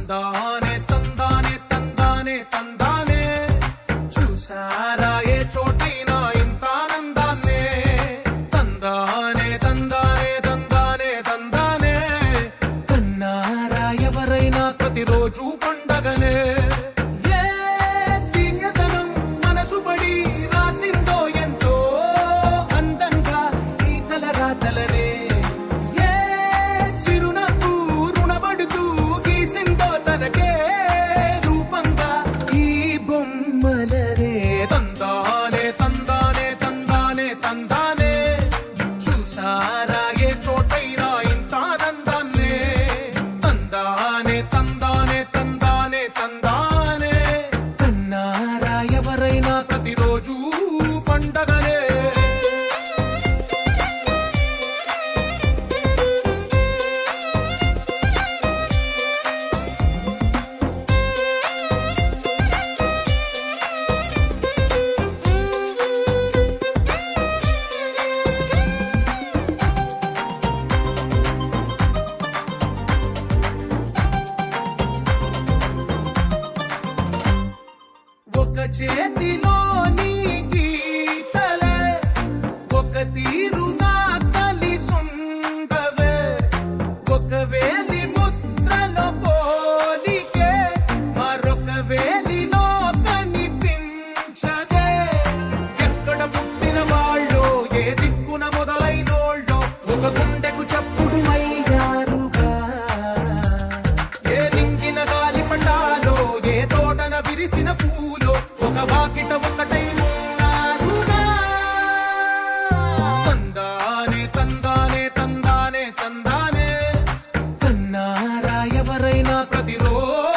తందానే తందానే తందానే తందానే చూసారా ఏ చోటైనా ఇంత ఆనందాన్నే తందానే తందానే తందానే తందానే కన్నారా ఎవరైనా ప్రతిరోజు పండగనే ప్రతిరోజు పండగనే ఒక చేతిలో నీ గీతలే ఒక తీరుగా కలిసుండవే ఒక వేలి ముద్రలో పోలికే మరొక వేలిలో కనిపించదే ఎక్కడ పుట్టిన వాళ్ళో ఏ దిక్కున మొదలైనోళ్ళో ఒక గుండెకు చప్పుడు అయ్యారుగా ఏ దింగిన గాలి పటాలో ఏ తోటన విరిసిన పూలో ఒక వాకిట ఒకటై ఉన్నారుగా తందానే తందానే తందానే తందానే కన్నారా ఎవరైనా ప్రతిరోజు